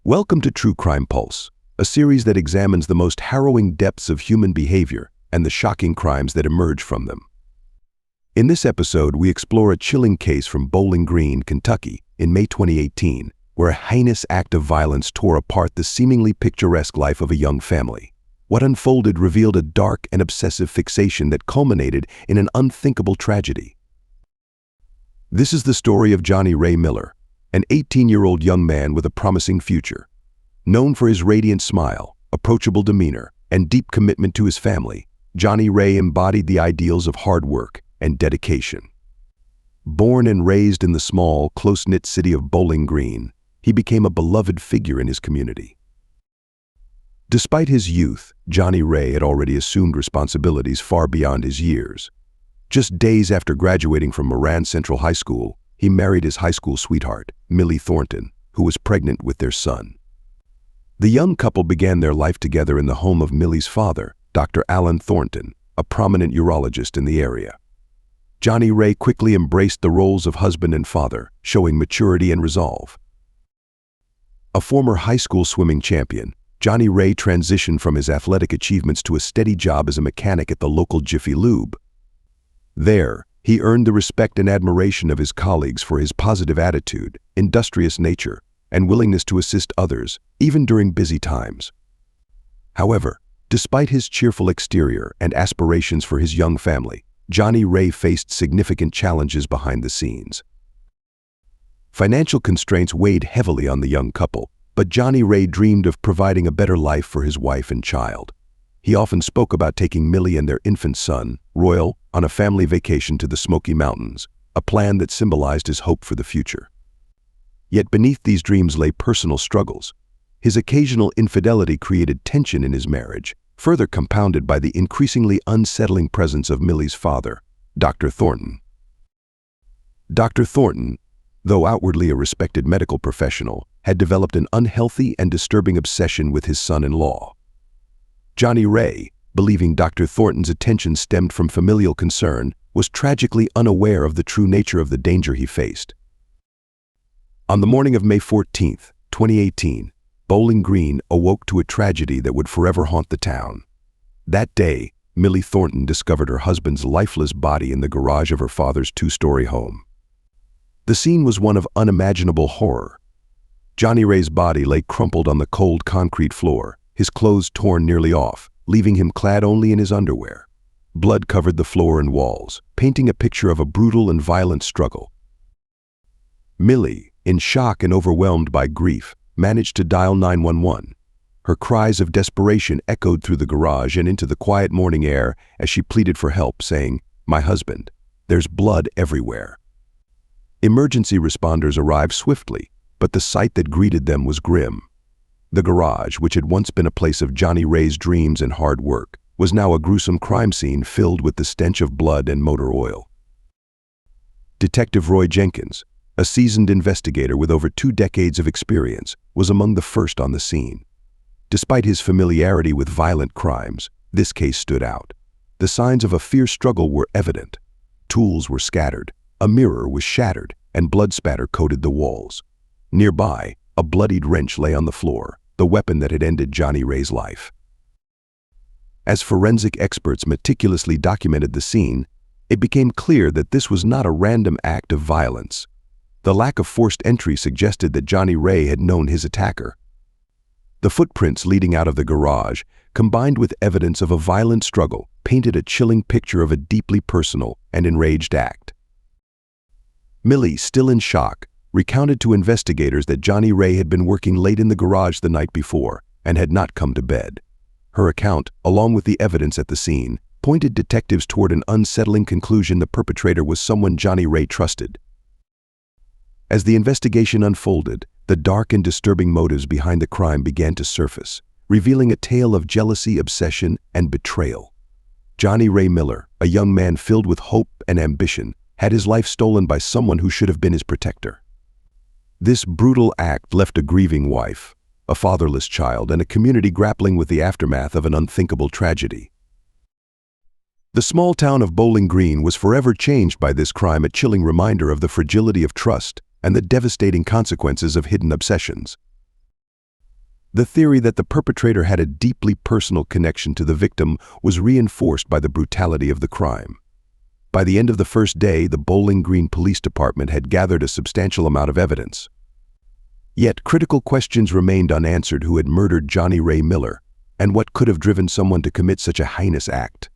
Welcome to True Crime Pulse, a series that examines the most harrowing depths of human behavior and the shocking crimes that emerge from them. In this episode, we explore a chilling case from Bowling Green, Kentucky, in May 2018, where a heinous act of violence tore apart the seemingly picturesque life of a young family. What unfolded revealed a dark and obsessive fixation that culminated in an unthinkable tragedy. This is the story of Johnny Ray Miller, an 18-year-old young man with a promising future. Known for his radiant smile, approachable demeanor, and deep commitment to his family, Johnny Ray embodied the ideals of hard work and dedication. Born and raised in the small, close-knit city of Bowling Green, he became a beloved figure in his community. Despite his youth, Johnny Ray had already assumed responsibilities far beyond his years. Just days after graduating from Moran Central High School, he married his high school sweetheart, Millie Thornton, who was pregnant with their son. The young couple began their life together in the home of Millie's father, Dr. Alan Thornton, a prominent urologist in the area. Johnny Ray quickly embraced the roles of husband and father, showing maturity and resolve. A former high school swimming champion, Johnny Ray transitioned from his athletic achievements to a steady job as a mechanic at the local Jiffy Lube. There, he earned the respect and admiration of his colleagues for his positive attitude, industrious nature, and willingness to assist others, even during busy times. However, despite his cheerful exterior and aspirations for his young family, Johnny Ray faced significant challenges behind the scenes. Financial constraints weighed heavily on the young couple, but Johnny Ray dreamed of providing a better life for his wife and child. He often spoke about taking Millie and their infant son, Royal, on a family vacation to the Smoky Mountains, a plan that symbolized his hope for the future. Yet beneath these dreams lay personal struggles. His occasional infidelity created tension in his marriage, further compounded by the increasingly unsettling presence of Millie's father, Dr. Thornton. Dr. Thornton, though outwardly a respected medical professional, had developed an unhealthy and disturbing obsession with his son-in-law. Johnny Ray, believing Dr. Thornton's attention stemmed from familial concern, was tragically unaware of the true nature of the danger he faced. On the morning of May 14, 2018, Bowling Green awoke to a tragedy that would forever haunt the town. That day, Millie Thornton discovered her husband's lifeless body in the garage of her father's two-story home. The scene was one of unimaginable horror. Johnny Ray's body lay crumpled on the cold concrete floor, his clothes torn nearly off, leaving him clad only in his underwear. Blood covered the floor and walls, painting a picture of a brutal and violent struggle. Millie, in shock and overwhelmed by grief, managed to dial 911. Her cries of desperation echoed through the garage and into the quiet morning air as she pleaded for help, saying, "My husband, there's blood everywhere." Emergency responders arrived swiftly, but the sight that greeted them was grim. The garage, which had once been a place of Johnny Ray's dreams and hard work, was now a gruesome crime scene filled with the stench of blood and motor oil. Detective Roy Jenkins, a seasoned investigator with over 2 decades of experience, was among the first on the scene. Despite his familiarity with violent crimes, this case stood out. The signs of a fierce struggle were evident. Tools were scattered, a mirror was shattered, and blood spatter coated the walls. Nearby, a bloodied wrench lay on the floor, the weapon that had ended Johnny Ray's life. As forensic experts meticulously documented the scene, it became clear that this was not a random act of violence. The lack of forced entry suggested that Johnny Ray had known his attacker. The footprints leading out of the garage, combined with evidence of a violent struggle, painted a chilling picture of a deeply personal and enraged act. Millie, still in shock, recounted to investigators that Johnny Ray had been working late in the garage the night before and had not come to bed. Her account, along with the evidence at the scene, pointed detectives toward an unsettling conclusion: the perpetrator was someone Johnny Ray trusted. As the investigation unfolded, the dark and disturbing motives behind the crime began to surface, revealing a tale of jealousy, obsession, and betrayal. Johnny Ray Miller, a young man filled with hope and ambition, had his life stolen by someone who should have been his protector. This brutal act left a grieving wife, a fatherless child, and a community grappling with the aftermath of an unthinkable tragedy. The small town of Bowling Green was forever changed by this crime, a chilling reminder of the fragility of trust and the devastating consequences of hidden obsessions. The theory that the perpetrator had a deeply personal connection to the victim was reinforced by the brutality of the crime. By the end of the first day, the Bowling Green Police Department had gathered a substantial amount of evidence. Yet critical questions remained unanswered: who had murdered Johnny Ray Miller, and what could have driven someone to commit such a heinous act?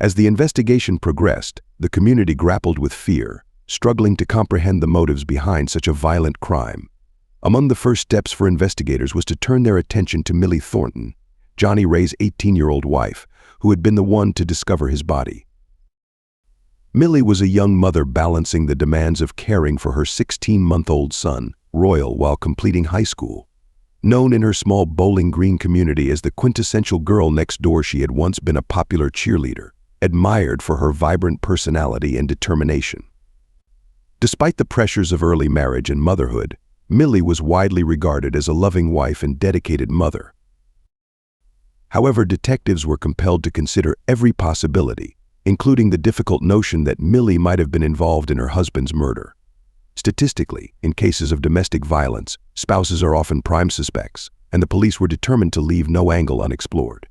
As the investigation progressed, the community grappled with fear, struggling to comprehend the motives behind such a violent crime. Among the first steps for investigators was to turn their attention to Millie Thornton, Johnny Ray's 18-year-old wife, who had been the one to discover his body. Millie was a young mother balancing the demands of caring for her 16-month-old son, Royal, while completing high school. Known in her small Bowling Green community as the quintessential girl next door, she had once been a popular cheerleader, admired for her vibrant personality and determination. Despite the pressures of early marriage and motherhood, Millie was widely regarded as a loving wife and dedicated mother. However, detectives were compelled to consider every possibility, including the difficult notion that Millie might have been involved in her husband's murder. Statistically, in cases of domestic violence, spouses are often prime suspects, and the police were determined to leave no angle unexplored.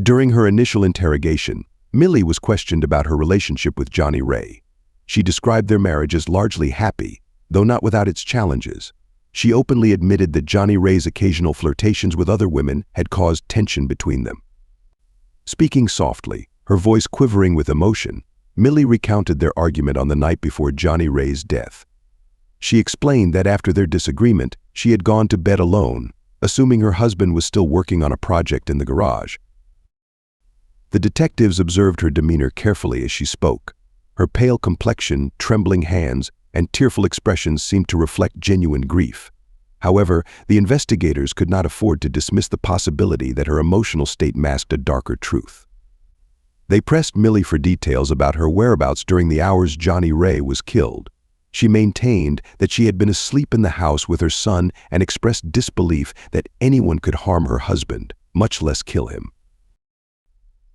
During her initial interrogation, Millie was questioned about her relationship with Johnny Ray. She described their marriage as largely happy, though not without its challenges. She openly admitted that Johnny Ray's occasional flirtations with other women had caused tension between them. Speaking softly, her voice quivering with emotion, Millie recounted their argument on the night before Johnny Ray's death. She explained that after their disagreement, she had gone to bed alone, assuming her husband was still working on a project in the garage. The detectives observed her demeanor carefully as she spoke. Her pale complexion, trembling hands, and tearful expressions seemed to reflect genuine grief. However, the investigators could not afford to dismiss the possibility that her emotional state masked a darker truth. They pressed Millie for details about her whereabouts during the hours Johnny Ray was killed. She maintained that she had been asleep in the house with her son and expressed disbelief that anyone could harm her husband, much less kill him.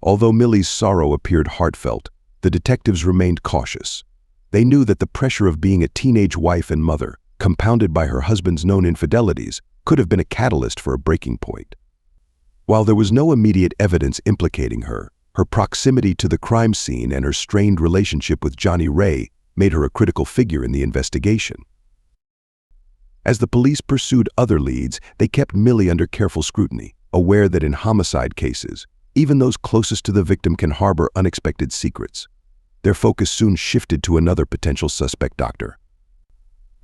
Although Millie's sorrow appeared heartfelt, the detectives remained cautious. They knew that the pressure of being a teenage wife and mother, compounded by her husband's known infidelities, could have been a catalyst for a breaking point. While there was no immediate evidence implicating her, her proximity to the crime scene and her strained relationship with Johnny Ray made her a critical figure in the investigation. As the police pursued other leads, they kept Millie under careful scrutiny, aware that in homicide cases, even those closest to the victim can harbor unexpected secrets. Their focus soon shifted to another potential suspect, Dr.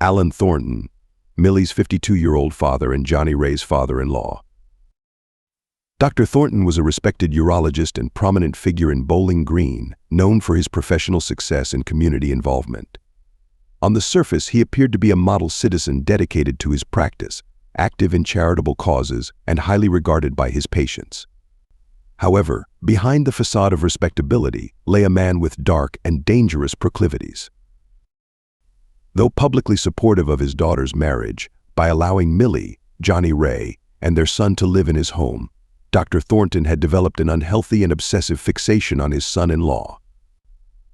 Alan Thornton, Millie's 52-year-old father and Johnny Ray's father-in-law. Dr. Thornton was a respected urologist and prominent figure in Bowling Green, known for his professional success and community involvement. On the surface, he appeared to be a model citizen dedicated to his practice, active in charitable causes, and highly regarded by his patients. However, behind the facade of respectability lay a man with dark and dangerous proclivities. Though publicly supportive of his daughter's marriage, by allowing Millie, Johnny Ray, and their son to live in his home, Dr. Thornton had developed an unhealthy and obsessive fixation on his son-in-law.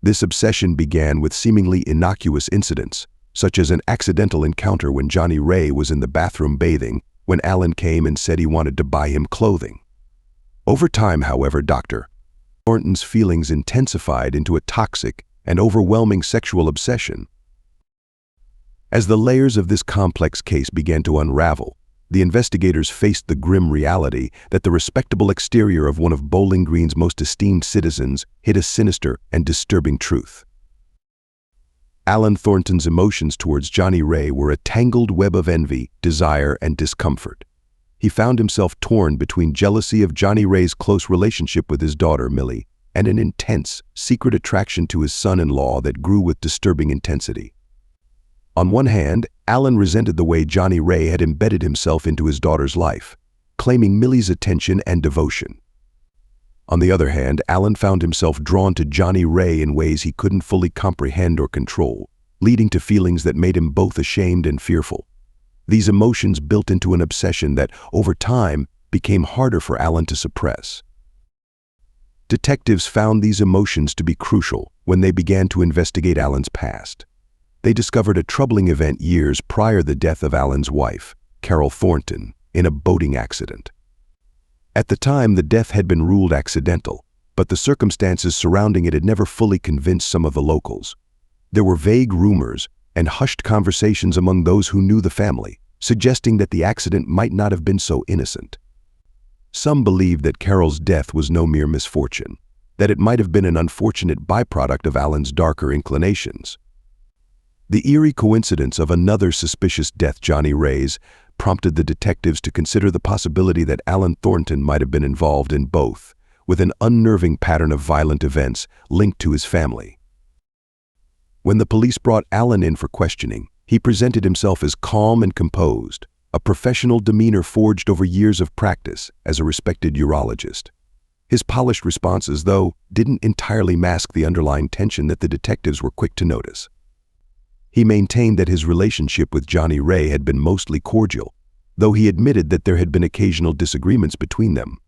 This obsession began with seemingly innocuous incidents, such as an accidental encounter when Johnny Ray was in the bathroom bathing when Alan came and said he wanted to buy him clothing. Over time, however, Dr. Thornton's feelings intensified into a toxic and overwhelming sexual obsession. As the layers of this complex case began to unravel, the investigators faced the grim reality that the respectable exterior of one of Bowling Green's most esteemed citizens hid a sinister and disturbing truth. Alan Thornton's emotions towards Johnny Ray were a tangled web of envy, desire, and discomfort. He found himself torn between jealousy of Johnny Ray's close relationship with his daughter, Millie, and an intense, secret attraction to his son-in-law that grew with disturbing intensity. On one hand, Alan resented the way Johnny Ray had embedded himself into his daughter's life, claiming Millie's attention and devotion. On the other hand, Alan found himself drawn to Johnny Ray in ways he couldn't fully comprehend or control, leading to feelings that made him both ashamed and fearful. These emotions built into an obsession that, over time, became harder for Alan to suppress. Detectives found these emotions to be crucial when they began to investigate Alan's past. They discovered a troubling event years prior to the death of Alan's wife, Carol Thornton, in a boating accident. At the time, the death had been ruled accidental, but the circumstances surrounding it had never fully convinced some of the locals. There were vague rumors and hushed conversations among those who knew the family, suggesting that the accident might not have been so innocent. Some believed that Carol's death was no mere misfortune, that it might have been an unfortunate byproduct of Alan's darker inclinations. The eerie coincidence of another suspicious death, Johnny Ray's, prompted the detectives to consider the possibility that Alan Thornton might have been involved in both, with an unnerving pattern of violent events linked to his family. When the police brought Alan in for questioning, he presented himself as calm and composed, a professional demeanor forged over years of practice as a respected urologist. His polished responses, though, didn't entirely mask the underlying tension that the detectives were quick to notice. He maintained that his relationship with Johnny Ray had been mostly cordial, though he admitted that there had been occasional disagreements between them.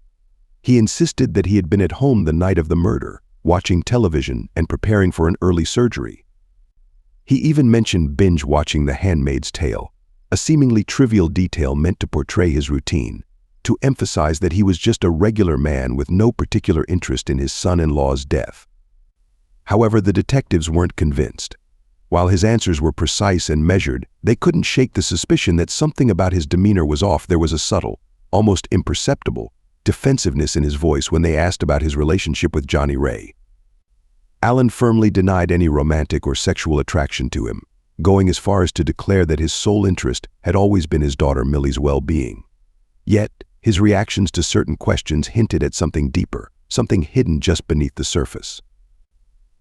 He insisted that he had been at home the night of the murder, watching television and preparing for an early surgery. He even mentioned binge-watching The Handmaid's Tale, a seemingly trivial detail meant to portray his routine, to emphasize that he was just a regular man with no particular interest in his son-in-law's death. However, the detectives weren't convinced. While his answers were precise and measured, they couldn't shake the suspicion that something about his demeanor was off. There was a subtle, almost imperceptible, defensiveness in his voice when they asked about his relationship with Johnny Ray. Alan firmly denied any romantic or sexual attraction to him, going as far as to declare that his sole interest had always been his daughter Millie's well-being. Yet, his reactions to certain questions hinted at something deeper, something hidden just beneath the surface.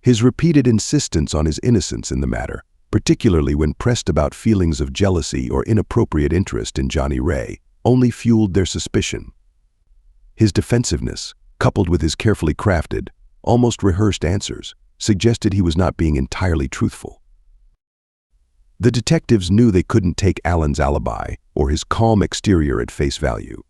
His repeated insistence on his innocence in the matter, particularly when pressed about feelings of jealousy or inappropriate interest in Johnny Ray, only fueled their suspicion. His defensiveness, coupled with his carefully crafted, almost rehearsed answers, suggested he was not being entirely truthful. The detectives knew they couldn't take Alan's alibi or his calm exterior at face value.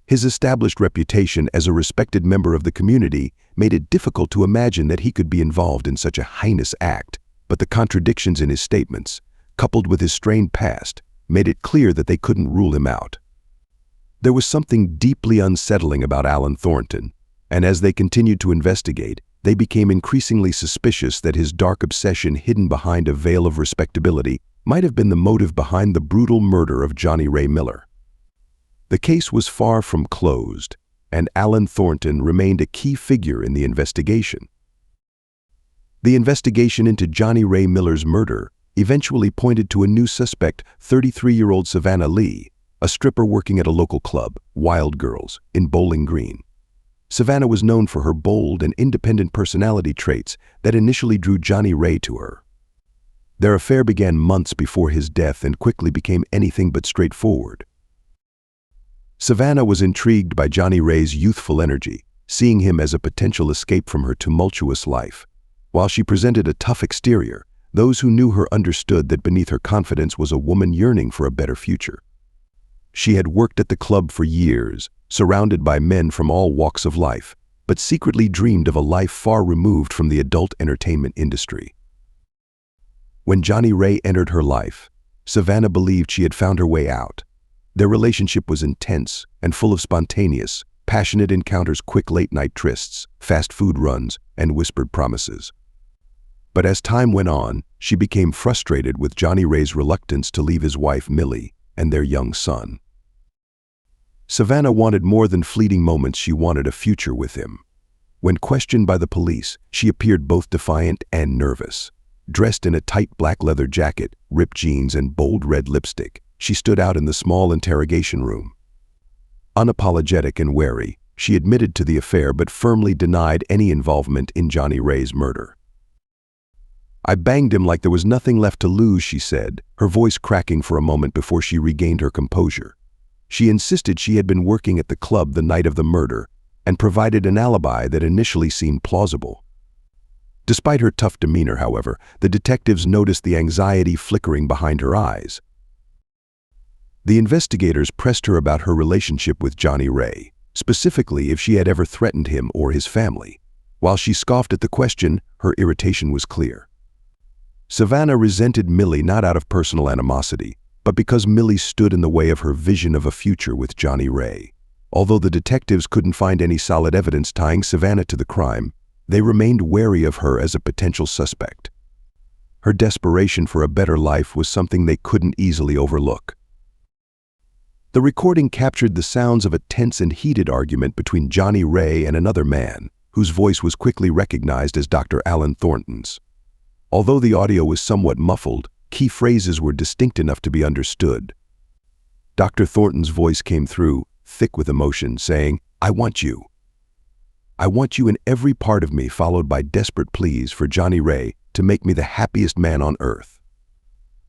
His established reputation as a respected member of the community made it difficult to imagine that he could be involved in such a heinous act, but the contradictions in his statements, coupled with his strained past, made it clear that they couldn't rule him out. There was something deeply unsettling about Alan Thornton, and as they continued to investigate, they became increasingly suspicious that his dark obsession hidden behind a veil of respectability might have been the motive behind the brutal murder of Johnny Ray Miller. The case was far from closed, and Alan Thornton remained a key figure in the investigation. The investigation into Johnny Ray Miller's murder eventually pointed to a new suspect, 33-year-old Savannah Lee, a stripper working at a local club, Wild Girls, in Bowling Green. Savannah was known for her bold and independent personality traits that initially drew Johnny Ray to her. Their affair began months before his death and quickly became anything but straightforward. Savannah was intrigued by Johnny Ray's youthful energy, seeing him as a potential escape from her tumultuous life. While she presented a tough exterior, those who knew her understood that beneath her confidence was a woman yearning for a better future. She had worked at the club for years, surrounded by men from all walks of life, but secretly dreamed of a life far removed from the adult entertainment industry. When Johnny Ray entered her life, Savannah believed she had found her way out. Their relationship was intense and full of spontaneous, passionate encounters, quick late-night trysts, fast food runs, and whispered promises. But as time went on, she became frustrated with Johnny Ray's reluctance to leave his wife Millie and their young son. Savannah wanted more than fleeting moments. She wanted a future with him. When questioned by the police, she appeared both defiant and nervous. Dressed in a tight black leather jacket, ripped jeans, and bold red lipstick, she stood out in the small interrogation room. Unapologetic and wary, she admitted to the affair but firmly denied any involvement in Johnny Ray's murder. "I banged him like there was nothing left to lose," she said, her voice cracking for a moment before she regained her composure. She insisted she had been working at the club the night of the murder and provided an alibi that initially seemed plausible. Despite her tough demeanor, however, the detectives noticed the anxiety flickering behind her eyes. The investigators pressed her about her relationship with Johnny Ray, specifically if she had ever threatened him or his family. While she scoffed at the question, her irritation was clear. Savannah resented Millie not out of personal animosity, but because Millie stood in the way of her vision of a future with Johnny Ray. Although the detectives couldn't find any solid evidence tying Savannah to the crime, they remained wary of her as a potential suspect. Her desperation for a better life was something they couldn't easily overlook. The recording captured the sounds of a tense and heated argument between Johnny Ray and another man, whose voice was quickly recognized as Dr. Alan Thornton's. Although the audio was somewhat muffled, key phrases were distinct enough to be understood. Dr. Thornton's voice came through, thick with emotion, saying, "I want you. I want you in every part of me," followed by desperate pleas for Johnny Ray to make me the happiest man on earth.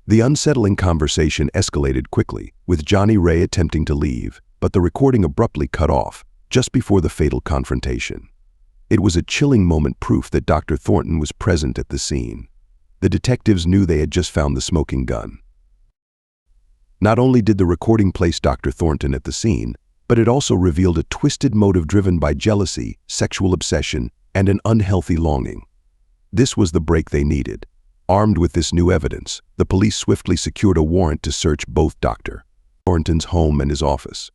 The unsettling conversation escalated quickly, with Johnny Ray attempting to leave, but the recording abruptly cut off, just before the fatal confrontation. It was a chilling moment, proof that Dr. Thornton was present at the scene. The detectives knew they had just found the smoking gun. Not only did the recording place Dr. Thornton at the scene, but it also revealed a twisted motive driven by jealousy, sexual obsession, and an unhealthy longing. This was the break they needed. Armed with this new evidence, the police swiftly secured a warrant to search both Dr. Thornton's home and his office.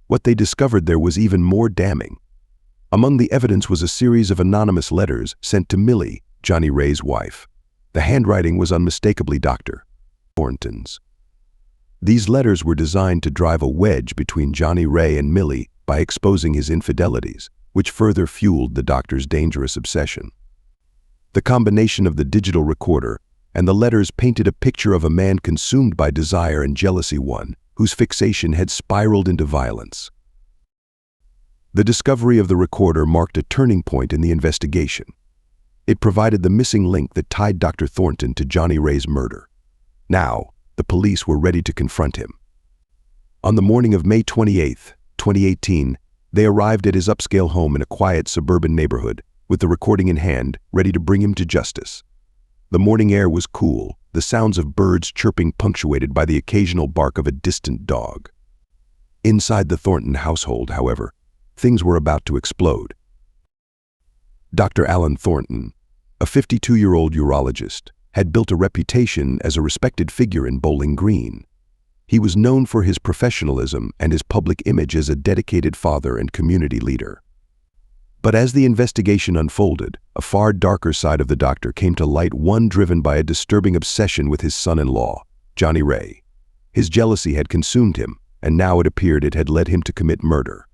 What they discovered there was even more damning. Among the evidence was a series of anonymous letters sent to Millie, Johnny Ray's wife. The handwriting was unmistakably Dr. Thornton's. These letters were designed to drive a wedge between Johnny Ray and Millie by exposing his infidelities, which further fueled the doctor's dangerous obsession. The combination of the digital recorder and the letters painted a picture of a man consumed by desire and jealousy, one whose fixation had spiraled into violence. The discovery of the recorder marked a turning point in the investigation. It provided the missing link that tied Dr. Thornton to Johnny Ray's murder. Now, the police were ready to confront him. On the morning of May 28, 2018, they arrived at his upscale home in a quiet suburban neighborhood, with the recording in hand, ready to bring him to justice. The morning air was cool, the sounds of birds chirping punctuated by the occasional bark of a distant dog. Inside the Thornton household, however, things were about to explode. Dr. Alan Thornton, a 52-year-old urologist, had built a reputation as a respected figure in Bowling Green. He was known for his professionalism and his public image as a dedicated father and community leader. But as the investigation unfolded, a far darker side of the doctor came to light, one driven by a disturbing obsession with his son-in-law, Johnny Ray. His jealousy had consumed him, and now it appeared it had led him to commit murder.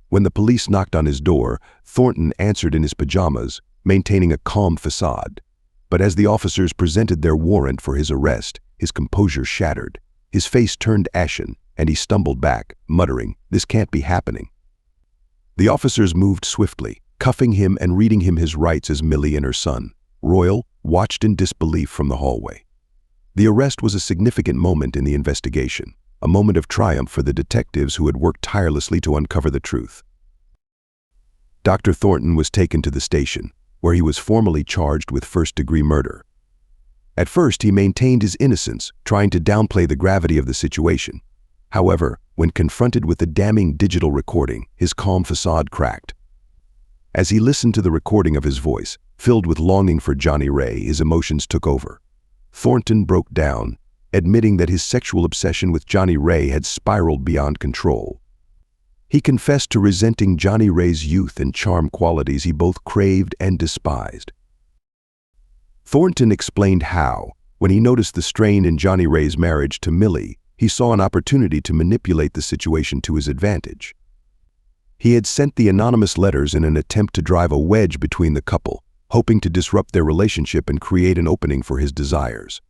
When the police knocked on his door, Thornton answered in his pajamas, maintaining a calm facade. But as the officers presented their warrant for his arrest, his composure shattered. His face turned ashen, and he stumbled back, muttering, "This can't be happening." The officers moved swiftly, cuffing him and reading him his rights as Millie and her son, Royal, watched in disbelief from the hallway. The arrest was a significant moment in the investigation, a moment of triumph for the detectives who had worked tirelessly to uncover the truth. Dr. Thornton was taken to the station, where he was formally charged with first-degree murder. At first, he maintained his innocence, trying to downplay the gravity of the situation. However, when confronted with the damning digital recording, his calm facade cracked. As he listened to the recording of his voice, filled with longing for Johnny Ray, his emotions took over. Thornton broke down, admitting that his sexual obsession with Johnny Ray had spiraled beyond control. He confessed to resenting Johnny Ray's youth and charm, qualities he both craved and despised. Thornton explained how, when he noticed the strain in Johnny Ray's marriage to Millie, he saw an opportunity to manipulate the situation to his advantage. He had sent the anonymous letters in an attempt to drive a wedge between the couple, hoping to disrupt their relationship and create an opening for his desires.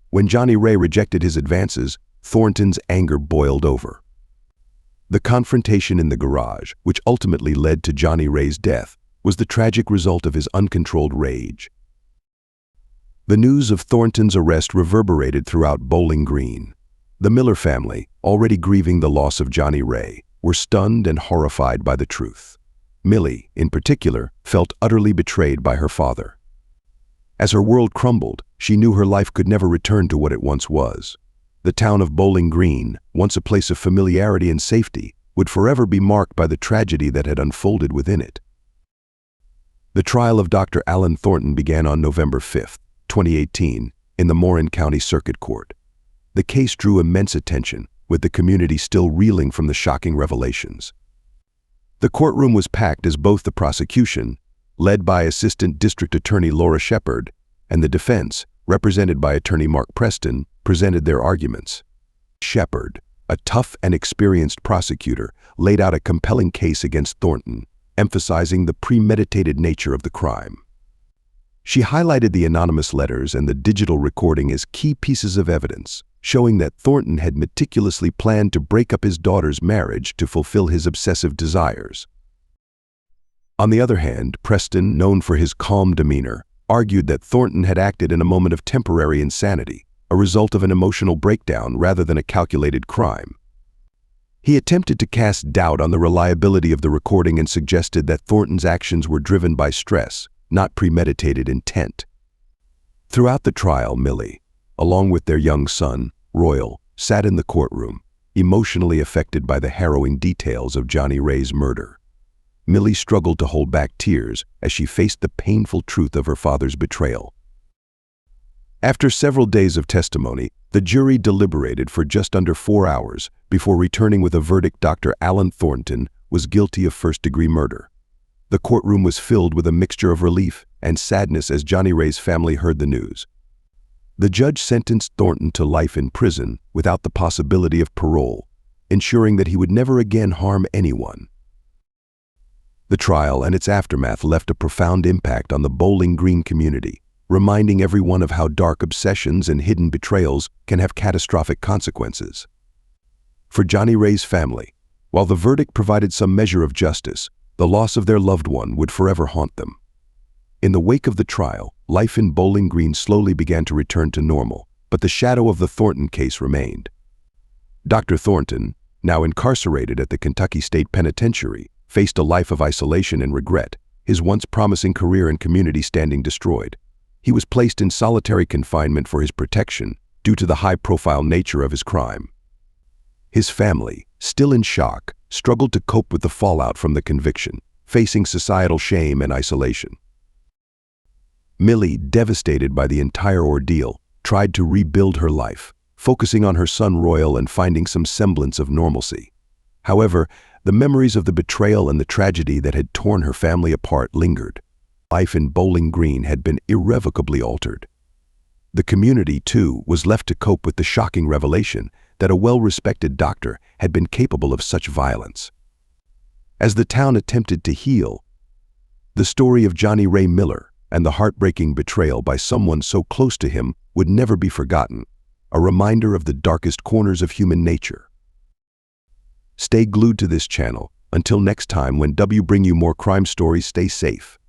When Johnny Ray rejected his advances, Thornton's anger boiled over. The confrontation in the garage, which ultimately led to Johnny Ray's death, was the tragic result of his uncontrolled rage. The news of Thornton's arrest reverberated throughout Bowling Green. The Miller family, already grieving the loss of Johnny Ray, were stunned and horrified by the truth. Millie, in particular, felt utterly betrayed by her father. As her world crumbled, she knew her life could never return to what it once was. The town of Bowling Green, once a place of familiarity and safety, would forever be marked by the tragedy that had unfolded within it. The trial of Dr. Alan Thornton began on November 5, 2018, in the Morin County Circuit Court. The case drew immense attention, with the community still reeling from the shocking revelations. The courtroom was packed as both the prosecution, led by Assistant District Attorney Laura Shepard, and the defense, represented by Attorney Mark Preston, presented their arguments. Shepard, a tough and experienced prosecutor, laid out a compelling case against Thornton, emphasizing the premeditated nature of the crime. She highlighted the anonymous letters and the digital recording as key pieces of evidence, showing that Thornton had meticulously planned to break up his daughter's marriage to fulfill his obsessive desires. On the other hand, Preston, known for his calm demeanor, argued that Thornton had acted in a moment of temporary insanity, a result of an emotional breakdown rather than a calculated crime. He attempted to cast doubt on the reliability of the recording and suggested that Thornton's actions were driven by stress, not premeditated intent. Throughout the trial, Millie, along with their young son, Royal, sat in the courtroom, emotionally affected by the harrowing details of Johnny Ray's murder. Millie struggled to hold back tears as she faced the painful truth of her father's betrayal. After several days of testimony, the jury deliberated for just under 4 hours before returning with a verdict: Dr. Alan Thornton was guilty of first-degree murder. The courtroom was filled with a mixture of relief and sadness as Johnny Ray's family heard the news. The judge sentenced Thornton to life in prison without the possibility of parole, ensuring that he would never again harm anyone. The trial and its aftermath left a profound impact on the Bowling Green community, reminding everyone of how dark obsessions and hidden betrayals can have catastrophic consequences. For Johnny Ray's family, while the verdict provided some measure of justice, the loss of their loved one would forever haunt them. In the wake of the trial, life in Bowling Green slowly began to return to normal, but the shadow of the Thornton case remained. Dr. Thornton, now incarcerated at the Kentucky State Penitentiary, faced a life of isolation and regret, his once promising career and community standing destroyed. He was placed in solitary confinement for his protection due to the high-profile nature of his crime. His family, still in shock, struggled to cope with the fallout from the conviction, facing societal shame and isolation. Millie, devastated by the entire ordeal, tried to rebuild her life, focusing on her son Royal and finding some semblance of normalcy. However, the memories of the betrayal and the tragedy that had torn her family apart lingered. Life in Bowling Green had been irrevocably altered. The community, too, was left to cope with the shocking revelation that a well-respected doctor had been capable of such violence. As the town attempted to heal, the story of Johnny Ray Miller and the heartbreaking betrayal by someone so close to him would never be forgotten, a reminder of the darkest corners of human nature. Stay glued to this channel. Until next time, when we bring you more crime stories, stay safe.